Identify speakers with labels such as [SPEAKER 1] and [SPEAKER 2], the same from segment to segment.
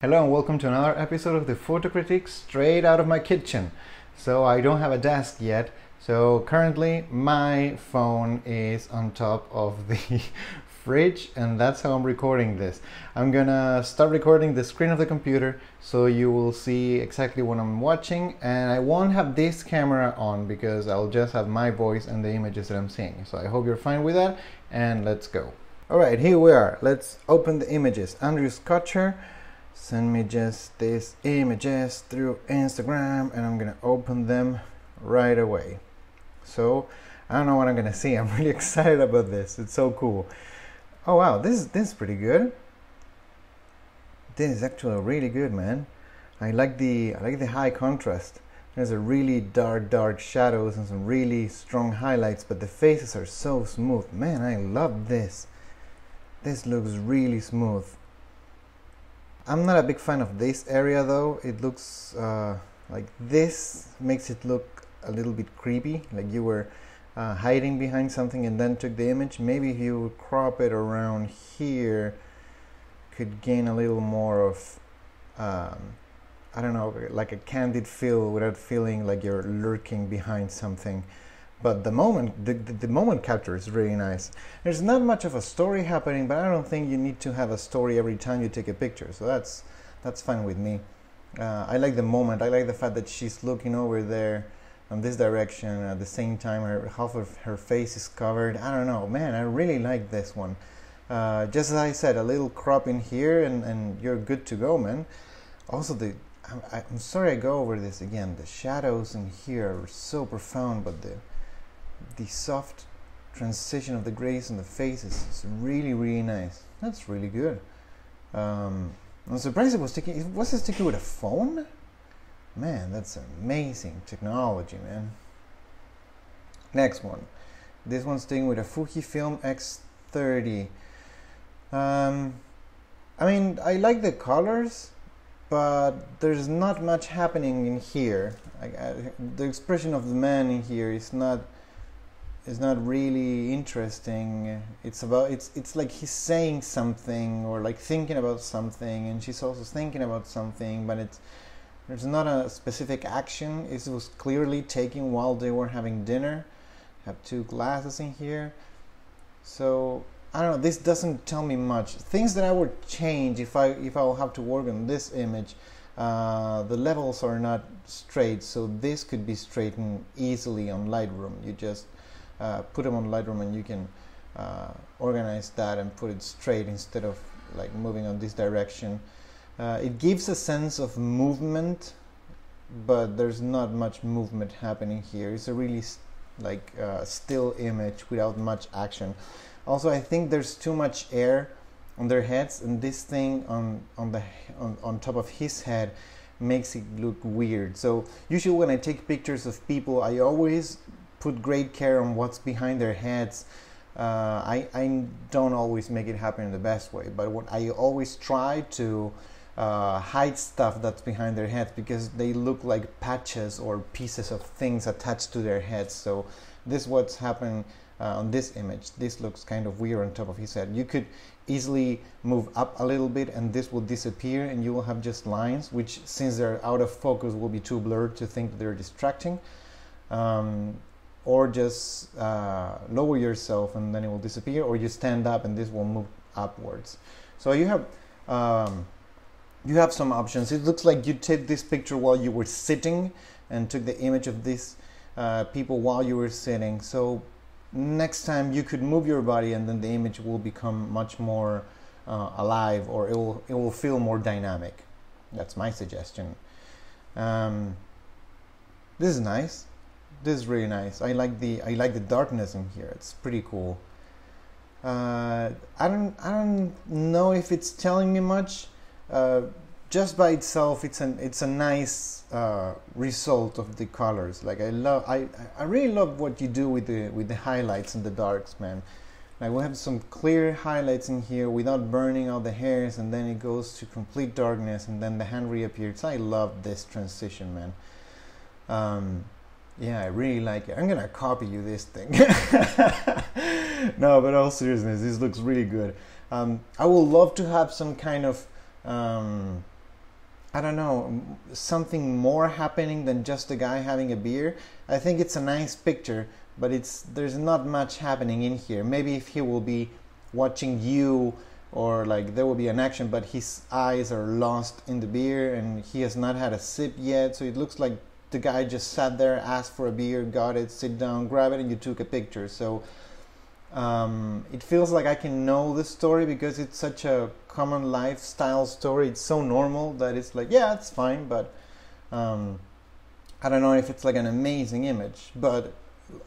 [SPEAKER 1] Hello and welcome to another episode of the photocritique straight out of my kitchen. So I don't have a desk yet, so currently my phone is on top of the fridge and that's how I'm recording this. I'm gonna start recording the screen of the computer so you will see exactly what I'm watching, and I won't have this camera on because I'll just have my voice and the images that I'm seeing. So I hope you're fine with that, and let's go. Alright, here we are. Let's open the images. Andrew Scotcher send me just these images through Instagram and I'm gonna open them right away. So I don't know what I'm gonna see. I'm really excited about this. It's so cool. Oh wow, this is pretty good. This is actually really good, man. I like the high contrast. There's a really dark shadows and some really strong highlights, but the faces are so smooth. Man, I love this. This looks really smooth. I'm not a big fan of this area though. It looks like this makes it look a little bit creepy, like you were hiding behind something and then took the image. Maybe if you crop it around here, could gain a little more of I don't know, like a candid feel without feeling like you're lurking behind something. But the moment capture is really nice. There's not much of a story happening, but I don't think you need to have a story every time you take a picture. So that's fine with me. I like the moment. I like the fact that she's looking over there on this direction at the same time half of her face is covered. I don't know, man, I really like this one. Just as I said, a little crop in here and you're good to go, man. Also, I'm sorry I go over this again. The shadows in here are so profound, but the soft transition of the grays on the faces is really nice. That's really good. I'm surprised was it taken with a phone? Man, that's amazing technology, man. Next one. This one's taken with a Fujifilm X30. I mean, I like the colors, but there's not much happening in here. The expression of the man in here is not really interesting. It's like he's saying something or like thinking about something, and she's also thinking about something, but there's not a specific action. It was clearly taken while they were having dinner. Have two glasses in here. So I don't know, this doesn't tell me much. Things that I would change if I'll have to work on this image. The levels are not straight, so this could be straightened easily on Lightroom. You just put them on Lightroom and you can organize that and put it straight instead of like moving on this direction. It gives a sense of movement, but there's not much movement happening here. It's a really like still image without much action. Also, I think there's too much air on their heads, and this thing on top of his head makes it look weird. So usually when I take pictures of people, I always put great care on what's behind their heads. I don't always make it happen in the best way, but what I always try to hide stuff that's behind their heads because they look like patches or pieces of things attached to their heads. So this is what's happening on this image. This looks kind of weird on top of his head. You could easily move up a little bit and this will disappear and you will have just lines, which since they're out of focus will be too blurred to think that they're distracting. Or just lower yourself and then it will disappear, or you stand up and this will move upwards. So you have some options. It looks like you took this picture while you were sitting and took the image of these people while you were sitting. So next time you could move your body and then the image will become much more alive, or it will feel more dynamic. That's my suggestion. This is nice. This is really nice. I like the darkness in here. It's pretty cool. I don't know if it's telling me much. Just by itself, it's a nice result of the colors. Like I really love what you do with the highlights and the darks, man. Like we have some clear highlights in here without burning out the hairs, and then it goes to complete darkness, and then the hand reappears. I love this transition, man. Yeah, I really like it. I'm gonna copy you this thing. No, but all seriousness, this looks really good. I would love to have some kind of I don't know, something more happening than just a guy having a beer. I think it's a nice picture, but there's not much happening in here. Maybe if he will be watching you, or like there will be an action, but his eyes are lost in the beer and he has not had a sip yet, so it looks like the guy just sat there, asked for a beer, got it, sit down, grab it, and you took a picture. So it feels like I can know the story because it's such a common lifestyle story. It's so normal that it's like, yeah, it's fine, but I don't know if it's like an amazing image. But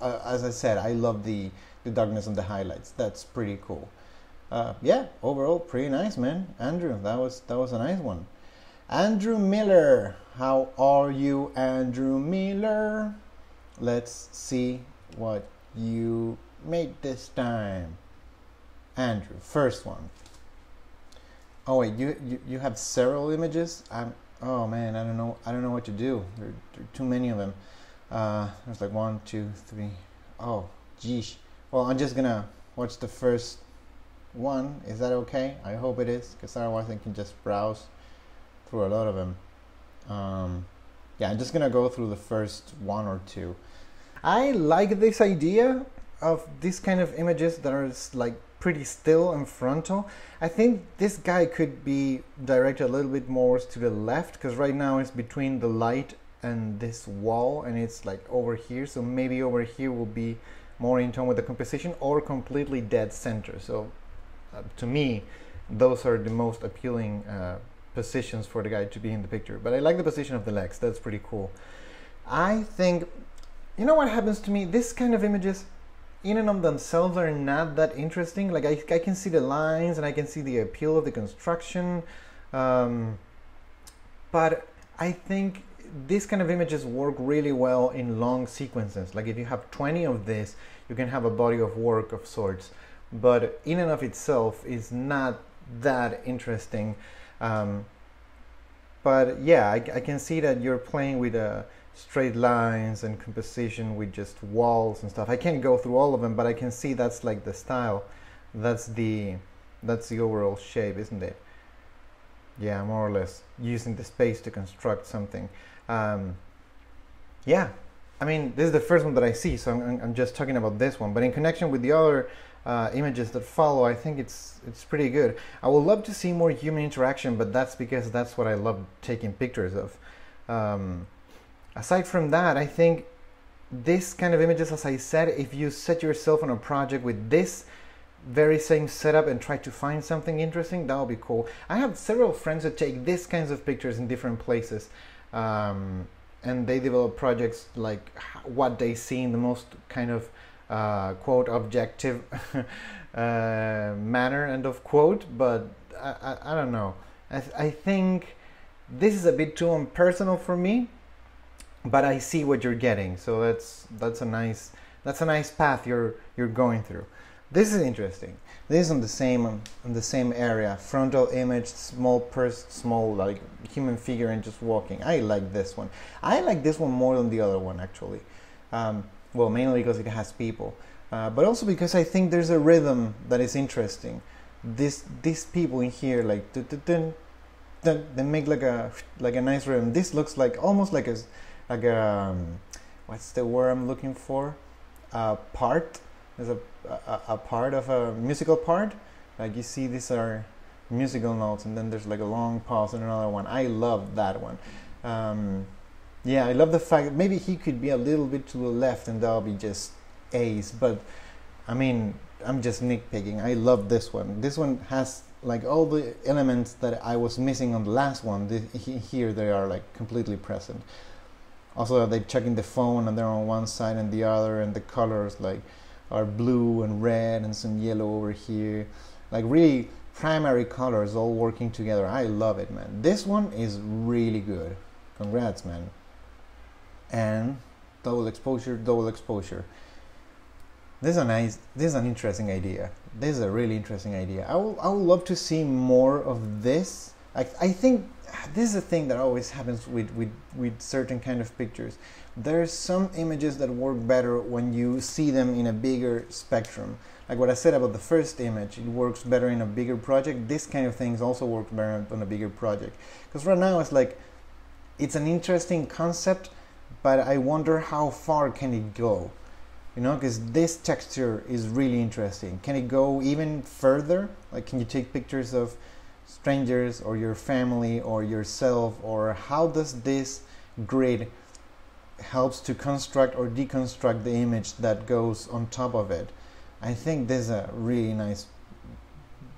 [SPEAKER 1] as I said, I love the darkness and the highlights. That's pretty cool. Yeah, overall pretty nice, man. Andrew, that was a nice one. Andrew Miller, how are you, Andrew Miller? Let's see what you made this time. Andrew, first one. Oh wait, you have several images. Oh man, I don't know what to do. There are too many of them. There's like 1, 2, 3. Oh, geez. Well, I'm just gonna watch the first one. Is that okay? I hope it is, because otherwise I can just browse through a lot of them. Yeah, I'm just gonna go through the first 1 or 2. I like this idea of these kind of images that are like pretty still and frontal. I think this guy could be directed a little bit more to the left, because right now it's between the light and this wall, and it's like over here, so maybe over here will be more in tone with the composition, or completely dead center. So to me, those are the most appealing positions for the guy to be in the picture. But I like the position of the legs. That's pretty cool. I think, you know what happens to me? This kind of images, in and of themselves, are not that interesting. Like I can see the lines and I can see the appeal of the construction, but I think these kind of images work really well in long sequences. Like if you have 20 of this, you can have a body of work of sorts, but in and of itself is not that interesting. But yeah, I can see that you're playing with straight lines and composition with just walls and stuff. I can't go through all of them, but I can see that's like the style. That's the overall shape, isn't it? Yeah, more or less using the space to construct something. Yeah, I mean, this is the first one that I see, so I'm just talking about this one. But in connection with the other images that follow, I think it's pretty good. I would love to see more human interaction, but that's because that's what I love taking pictures of. Aside from that, I think this kind of images, as I said, if you set yourself on a project with this very same setup and try to find something interesting, that would be cool. I have several friends that take these kinds of pictures in different places, and they develop projects like what they see in the most kind of quote objective manner, end of quote. But I don't know. I think this is a bit too impersonal for me, but I see what you're getting. So that's a nice path you're going through. This is interesting. This is on the same area. Frontal image, small like human figure and just walking. I like this one. I like this one more than the other one, actually. Well, mainly because it has people, but also because I think there's a rhythm that is interesting. These people in here, like they make like a nice rhythm. This looks like almost like a what's the word I'm looking for? Part. There's a part of a musical part. Like you see, these are musical notes, and then there's like a long pause and another one. I love that one. Yeah, I love the fact that maybe he could be a little bit to the left, and that'll be just ace. But I mean, I'm just nitpicking. I love this one. This one has like all the elements that I was missing on the last one. Here they are like completely present. Also, they're checking the phone, and they're on one side and the other, and the colors like are blue and red and some yellow over here, like really primary colors all working together. I love it, man. This one is really good. Congrats, man. And double exposure. This is an interesting idea. This is a really interesting idea. I would love to see more of this I think this is a thing that always happens with certain kind of pictures. There's some images that work better when you see them in a bigger spectrum. Like what I said about the first image, it works better in a bigger project. This kind of things also work better on a bigger project. Because right now it's like, it's an interesting concept, but I wonder how far can it go? You know, because this texture is really interesting. Can it go even further? Like, can you take pictures of strangers or your family or yourself? Or how does this grid helps to construct or deconstruct the image that goes on top of it? I think there's a really nice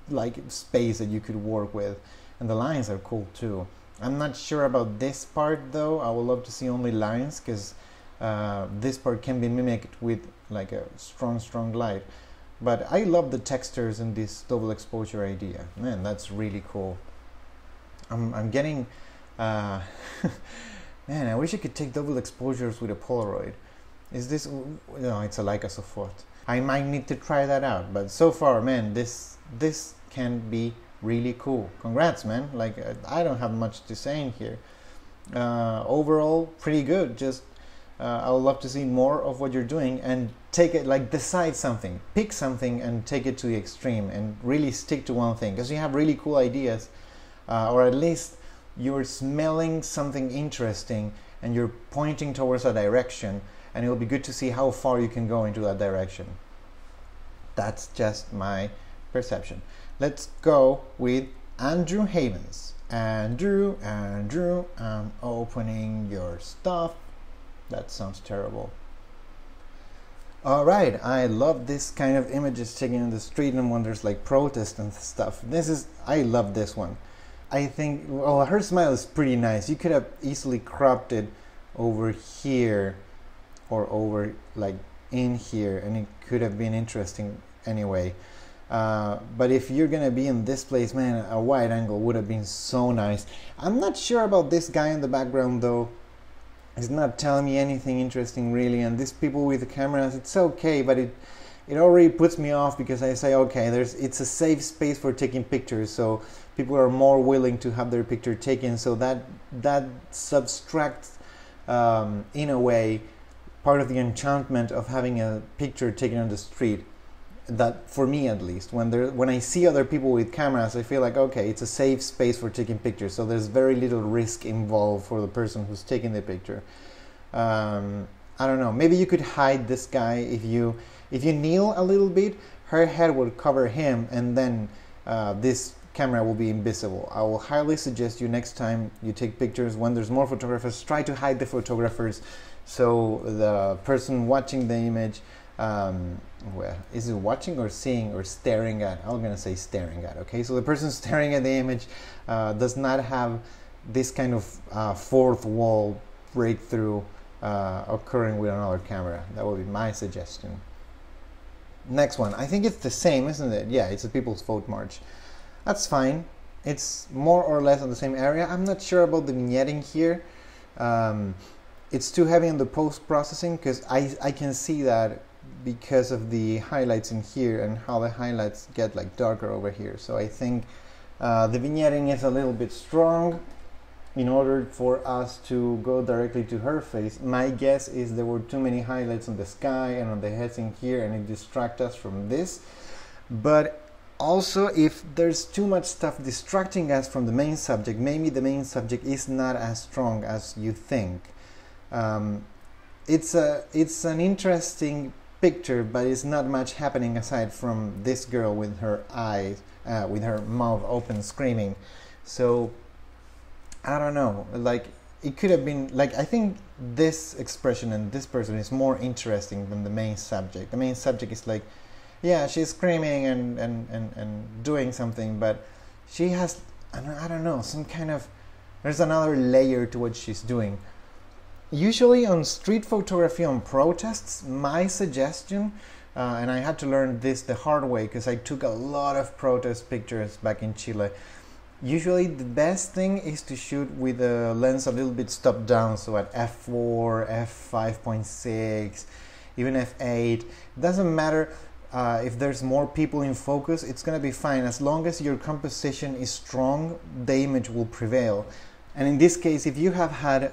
[SPEAKER 1] like space that you could work with, and the lines are cool too. I'm not sure about this part though. I would love to see only lines, because this part can be mimicked with like a strong light. But I love the textures in this double exposure idea. Man, that's really cool. I'm getting man, I wish I could take double exposures with a Polaroid. Is this, no, it's a Leica Soforth. I might need to try that out, but so far, man, this can be really cool. Congrats, man. Like, I don't have much to say in here. Overall, pretty good. Just I would love to see more of what you're doing, and take it, like, decide something, pick something and take it to the extreme and really stick to one thing, because you have really cool ideas, or at least you're smelling something interesting and you're pointing towards a direction, and it'll be good to see how far you can go into that direction. That's just my perception. Let's go with Andrew Havens. Andrew, I'm opening your stuff. That sounds terrible. All right, I love this kind of images taken in the street and when there's like protest and stuff. I love this one. I think, well, her smile is pretty nice. You could have easily cropped it over here or over like in here, and it could have been interesting anyway. But if you're gonna be in this place, man, a wide angle would have been so nice. I'm not sure about this guy in the background though. He's not telling me anything interesting really, and these people with the cameras, it's okay, but it already puts me off, because I say, okay, it's a safe space for taking pictures, so people are more willing to have their picture taken, so that subtracts in a way part of the enchantment of having a picture taken on the street. That, for me at least, when I see other people with cameras, I feel like, okay, it's a safe space for taking pictures, so there's very little risk involved for the person who's taking the picture. I don't know, maybe you could hide this guy if you kneel a little bit, her head will cover him, and then this camera will be invisible. I will highly suggest you, next time you take pictures, when there's more photographers, try to hide the photographers, so the person watching the image, well, is it watching or seeing or staring at? I'm gonna say staring at, okay? So the person staring at the image does not have this kind of fourth wall breakthrough occurring with another camera. That would be my suggestion. Next one, I think it's the same, isn't it? Yeah, it's a People's Vote March. That's fine. It's more or less on the same area. I'm not sure about the vignetting here. It's too heavy on the post-processing, because I can see that because of the highlights in here and how the highlights get like darker over here. So I think the vignetting is a little bit strong in order for us to go directly to her face. My guess is there were too many highlights on the sky and on the heads in here, and it distracts us from this. But also, if there's too much stuff distracting us from the main subject, maybe the main subject is not as strong as you think. It's an interesting picture, but it's not much happening aside from this girl with her eyes, with her mouth open screaming. So I don't know, like, it could have been like, I think this expression and this person is more interesting than the main subject. The main subject is like, yeah, she's screaming and doing something, but she has, I don't know, some kind of, there's another layer to what she's doing. Usually on street photography, on protests, my suggestion, and I had to learn this the hard way because I took a lot of protest pictures back in Chile. Usually the best thing is to shoot with a lens a little bit stopped down, so at f4, f5.6, even f8. It doesn't matter. if there's more people in focus, it's going to be fine. As long as your composition is strong, the image will prevail. And in this case, if you have had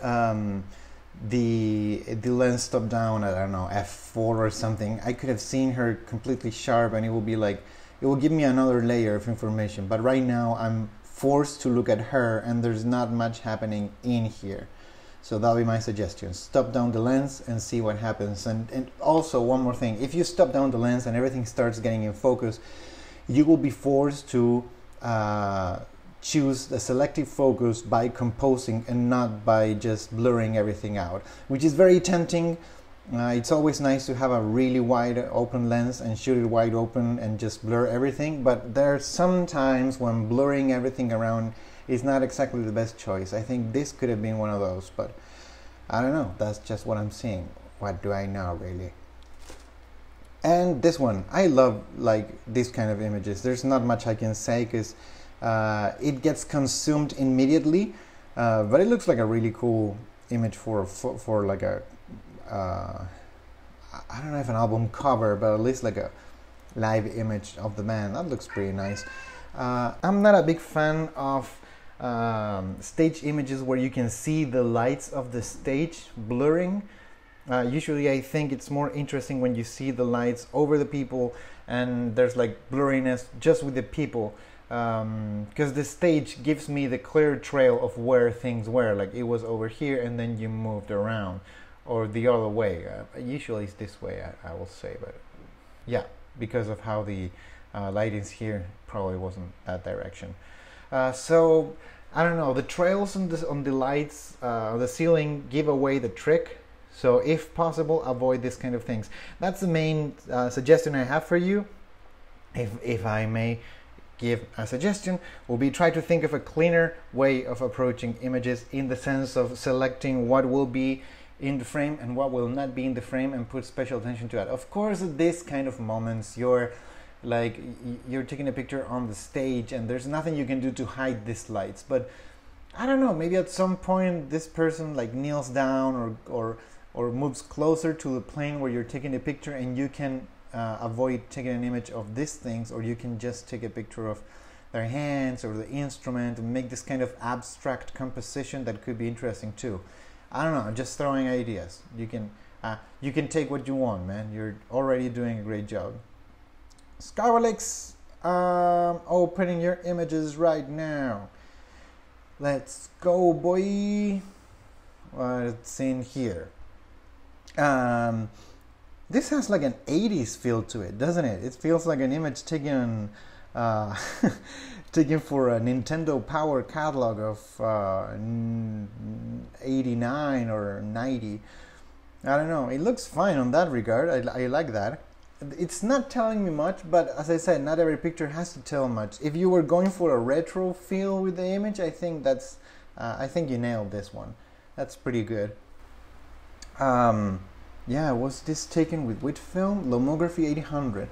[SPEAKER 1] the lens top down at, I don't know, f4 or something, I could have seen her completely sharp, and it will be like, it will give me another layer of information. But right now I'm forced to look at her, and there's not much happening in here. So that'll be my suggestion. Stop down the lens and see what happens. And also one more thing, if you stop down the lens and everything starts getting in focus, you will be forced to choose the selective focus by composing and not by just blurring everything out, which is very tempting. It's always nice to have a really wide open lens and shoot it wide open and just blur everything, but there are some times when blurring everything around is not exactly the best choice. I think this could have been one of those, but I don't know, that's just what I'm seeing. What do I know, really? And this one, I love like this kind of images. There's not much I can say because it gets consumed immediately, but it looks like a really cool image for like a I don't know if an album cover, but at least like a live image of the band. That looks pretty nice. I'm not a big fan of stage images where you can see the lights of the stage blurring. Usually I think it's more interesting when you see the lights over the people and there's like blurriness just with the people, because the stage gives me the clear trail of where things were, like it was over here and then you moved around, or the other way. Usually it's this way, I will say, but yeah, because of how the lighting's here, probably wasn't that direction. So I don't know, the trails on the lights, the ceiling give away the trick. So if possible, avoid this kind of things. That's the main suggestion I have for you. If I may give a suggestion, will be try to think of a cleaner way of approaching images, in the sense of selecting what will be in the frame and what will not be in the frame, and put special attention to that. Of course, at this kind of moments, you're taking a picture on the stage and there's nothing you can do to hide these lights, but I don't know, maybe at some point this person like kneels down or moves closer to the plane where you're taking a picture, and you can avoid taking an image of these things, or you can just take a picture of their hands or the instrument and make this kind of abstract composition that could be interesting too. I don't know, I'm just throwing ideas. You can take what you want, man. You're already doing a great job. Scarlix, opening your images right now. Let's go, boy. What's in here? This has like an 80s feel to it, doesn't it? It feels like an image taken taken for a Nintendo Power catalog of 89 or 90. I don't know, it looks fine on that regard. I like that. It's not telling me much, but as I said, not every picture has to tell much. If you were going for a retro feel with the image, I think that's I think you nailed this one. That's pretty good. Yeah, was this taken with which film? Lomography 800.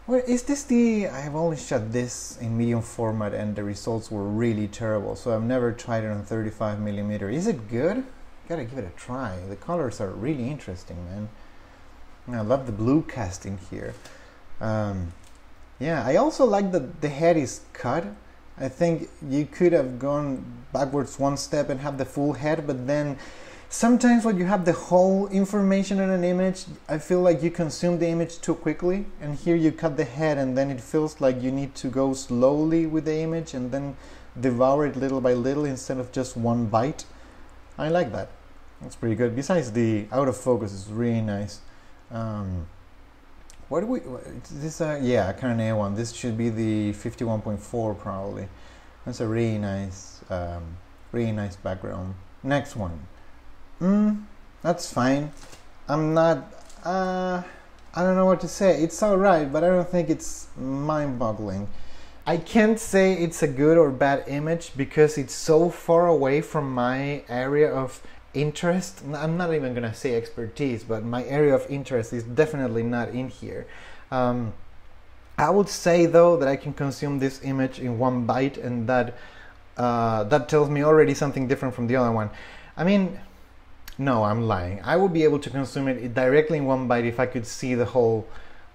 [SPEAKER 1] Well, is this the... I've only shot this in medium format and the results were really terrible, so I've never tried it on 35mm. Is it good? Gotta give it a try. The colors are really interesting, man. I love the blue casting here. Yeah, I also like that the head is cut. I think you could have gone backwards one step and have the full head, but then sometimes when you have the whole information in an image, I feel like you consume the image too quickly, and here you cut the head and then it feels like you need to go slowly with the image and then devour it little by little instead of just one bite. I like that. That's pretty good. Besides, the out of focus is really nice. What do we... This yeah, a Canon A1. This should be the 51.4 probably. That's a really nice background. Next one. That's fine. I'm not... I don't know what to say. It's alright, but I don't think it's mind-boggling. I can't say it's a good or bad image because it's so far away from my area of interest. I'm not even gonna say expertise, but my area of interest is definitely not in here. I would say though that I can consume this image in one bite, and that that tells me already something different from the other one. I mean, no, I'm lying. I would be able to consume it directly in one bite if I could see the whole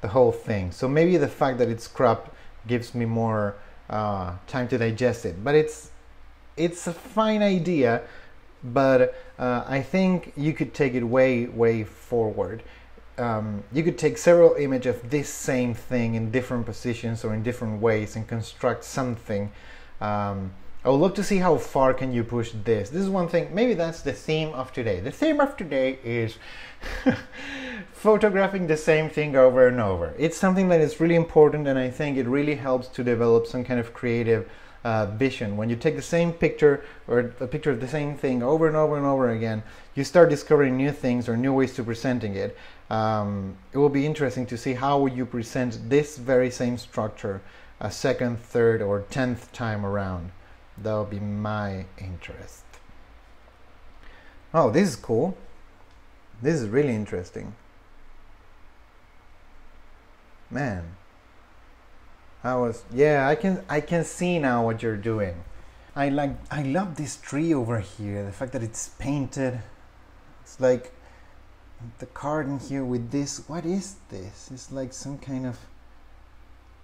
[SPEAKER 1] the whole thing. So maybe the fact that it's cropped gives me more time to digest it. But it's a fine idea, but I think you could take it way forward. You could take several images of this same thing in different positions or in different ways and construct something. I would love to see how far can you push this. This is one thing, maybe that's the theme of today. The theme of today is photographing the same thing over and over. It's something that is really important, and I think it really helps to develop some kind of creative vision. When you take the same picture or a picture of the same thing over and over and over again, you start discovering new things or new ways to presenting it. It will be interesting to see how you present this very same structure a second, third, or 10th time around. That will be my interest. Oh, this is cool. This is really interesting. Man. I can see now what you're doing. I love this tree over here. The fact that it's painted. It's like the garden here with this. What is this? It's like some kind of,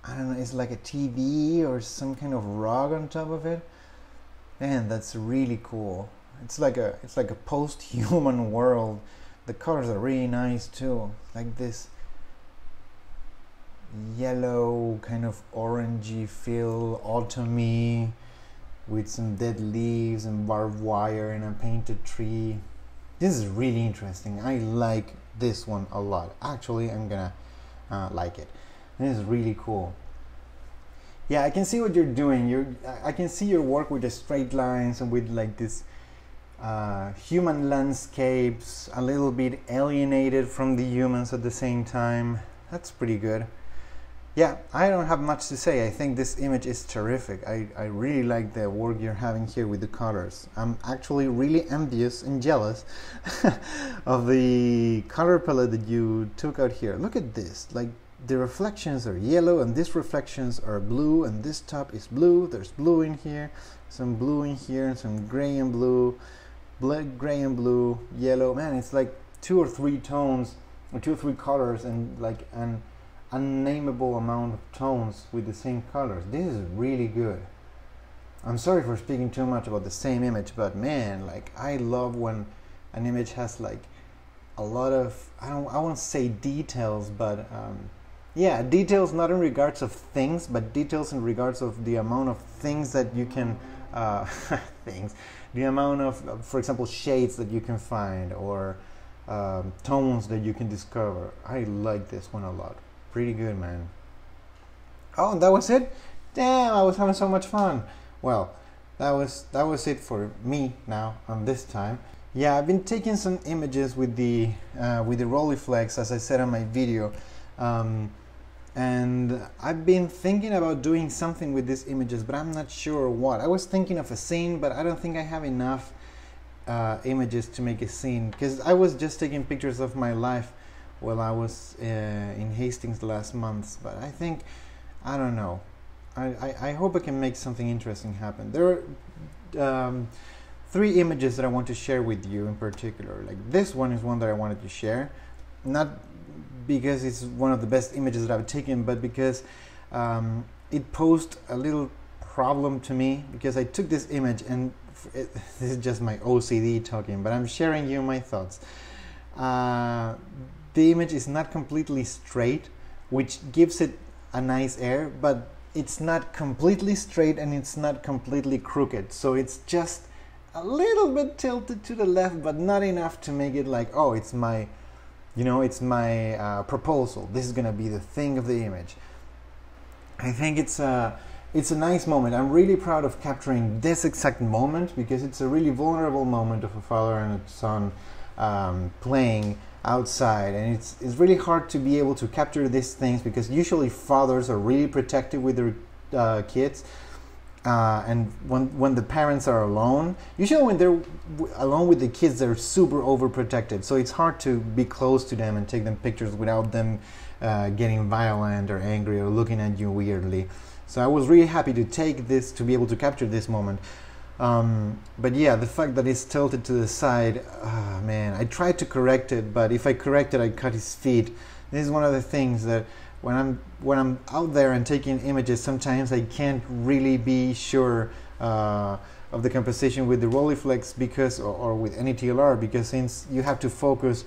[SPEAKER 1] I don't know, it's like a TV or some kind of rug on top of it. Man, that's really cool. It's like a post-human world. The colors are really nice too. Like this yellow kind of orangey feel, autumny, with some dead leaves and barbed wire and a painted tree. This is really interesting. I like this one a lot. Actually, I'm gonna like it. This is really cool. Yeah, I can see what you're doing. I can see your work with the straight lines and with like this human landscapes, a little bit alienated from the humans at the same time. That's pretty good. Yeah, I don't have much to say. I think this image is terrific. I really like the work you're having here with the colors. I'm actually really envious and jealous of the color palette that you took out here. Look at this. Like, the reflections are yellow and these reflections are blue, and this top is blue. There's blue in here, some blue in here, and some gray and blue, black, gray and blue, yellow. Man, it's like 2 or 3 tones or 2 or 3 colors and like an unnameable amount of tones with the same colors. This is really good. I'm sorry for speaking too much about the same image, but man, like, I love when an image has like a lot of, I won't say details, but yeah, details not in regards of things, but details in regards of the amount of things that you can the amount of, for example, shades that you can find, or tones that you can discover. I like this one a lot. Pretty good, man. Oh, that was it? Damn, I was having so much fun. Well, that was it for me now on this time. Yeah, I've been taking some images with the Rolleiflex, as I said on my video, and I've been thinking about doing something with these images, but I'm not sure what. I was thinking of a scene, but I don't think I have enough images to make a scene, because I was just taking pictures of my life while I was in Hastings the last months. But I think, I don't know, I hope I can make something interesting happen. There are 3 images that I want to share with you in particular. Like, this one is one that I wanted to share, not because it's one of the best images that I've taken, but because it posed a little problem to me, because I took this image and this is just my OCD talking, but I'm sharing you my thoughts. The image is not completely straight, which gives it a nice air, but it's not completely straight and it's not completely crooked. So it's just a little bit tilted to the left, but not enough to make it like, oh, it's my, you know, it's my proposal. This is gonna be the thing of the image. I think it's a nice moment. I'm really proud of capturing this exact moment, because it's a really vulnerable moment of a father and a son playing outside, and it's really hard to be able to capture these things, because usually fathers are really protective with their kids, and when the parents are alone, usually when they're alone with the kids, they're super overprotected, so it's hard to be close to them and take them pictures without them getting violent or angry or looking at you weirdly. So I was really happy to take this, to be able to capture this moment. But yeah, the fact that it's tilted to the side, man, I tried to correct it, but if I correct it, I cut his feet. This is one of the things that when I'm out there and taking images, sometimes I can't really be sure of the composition with the Rolleiflex because, or with any TLR, because since you have to focus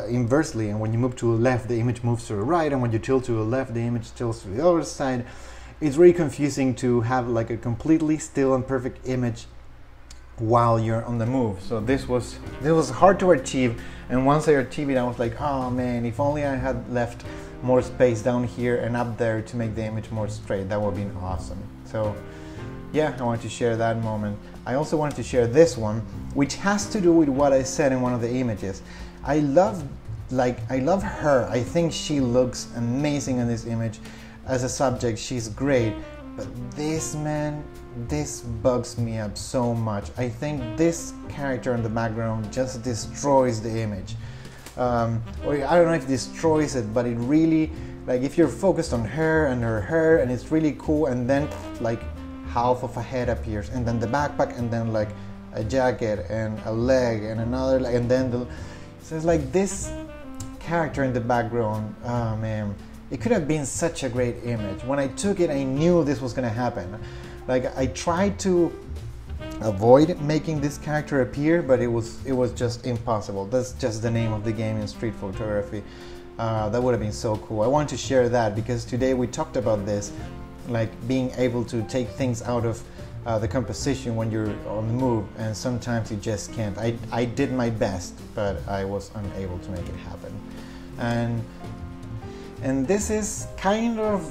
[SPEAKER 1] inversely, and when you move to the left, the image moves to the right, and when you tilt to the left, the image tilts to the other side. It's really confusing to have like a completely still and perfect image while you're on the move. So this was hard to achieve, and once I achieved it, I was like, oh man, if only I had left more space down here and up there to make the image more straight. That would have been awesome. So yeah, I wanted to share that moment. I also wanted to share this one, which has to do with what I said in one of the images. I love her. I think she looks amazing in this image. As a subject, she's great, but this, man, this bugs me up so much. I think this character in the background just destroys the image. Or I don't know if it destroys it, but it really, like, if you're focused on her and her hair, and it's really cool, and then like half of a head appears, and then the backpack, and then like a jacket and a leg and another leg, and then so it's like this character in the background. Oh man, it could have been such a great image. When I took it, I knew this was gonna happen. Like, I tried to avoid making this character appear, but it was just impossible. That's just the name of the game in street photography. That would have been so cool. I wanted to share that because today we talked about this, like being able to take things out of the composition when you're on the move, and sometimes you just can't. I did my best, but I was unable to make it happen. And this is kind of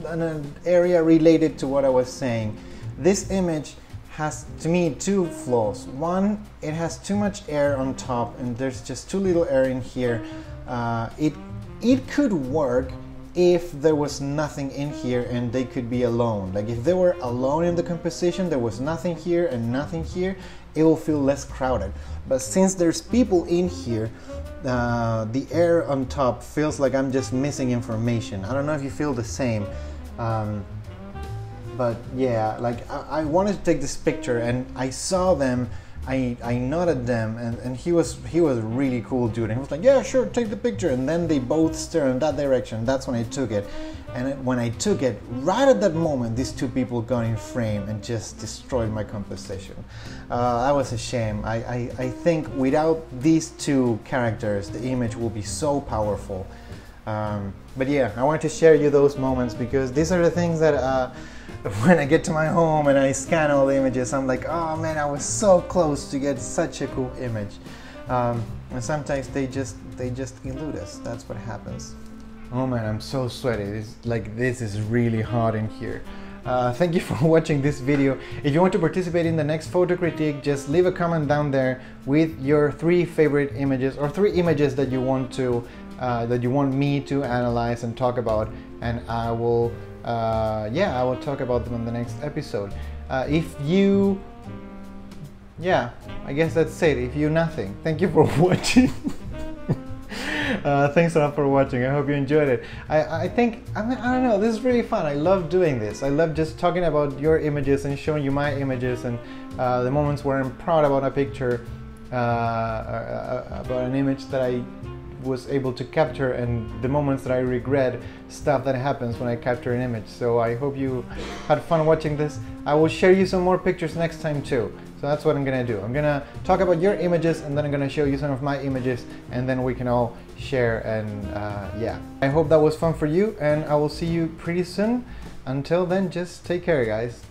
[SPEAKER 1] an area related to what I was saying. This image has, to me, two flaws. One, it has too much air on top, and there's just too little air in here. It could work if there was nothing in here and they could be alone. Like, if they were alone in the composition, there was nothing here and nothing here, it will feel less crowded. But since there's people in here, the air on top feels like I'm just missing information. I don't know if you feel the same. But yeah, like I wanted to take this picture, and I saw them, I nodded them, and he was a really cool dude, and he was like, yeah, sure, take the picture. And then they both stared in that direction. That's when I took it. And when I took it, right at that moment, these two people got in frame and just destroyed my composition. That was a shame. I think without these two characters, the image will be so powerful. But yeah, I wanted to share you those moments, because these are the things that when I get to my home and I scan all the images, I'm like, oh man, I was so close to get such a cool image. And sometimes they just elude us. That's what happens. Oh man, I'm so sweaty. This is really hot in here. Thank you for watching this video. If you want to participate in the next photo critique, just leave a comment down there with your 3 favorite images, or 3 images that you want to that you want me to analyze and talk about, and I will I will talk about them in the next episode. I guess that's it. If you nothing, thank you for watching. Thanks a lot for watching. I hope you enjoyed it. I don't know, this is really fun. I love doing this. I love just talking about your images and showing you my images, and the moments where I'm proud about a picture, about an image that I was able to capture, and the moments that I regret stuff that happens when I capture an image. So I hope you had fun watching this. I will share you some more pictures next time too. So that's what I'm gonna do. I'm gonna talk about your images, and then I'm gonna show you some of my images, and then we can all share. And yeah, I hope that was fun for you, and I will see you pretty soon. Until then, just take care, guys.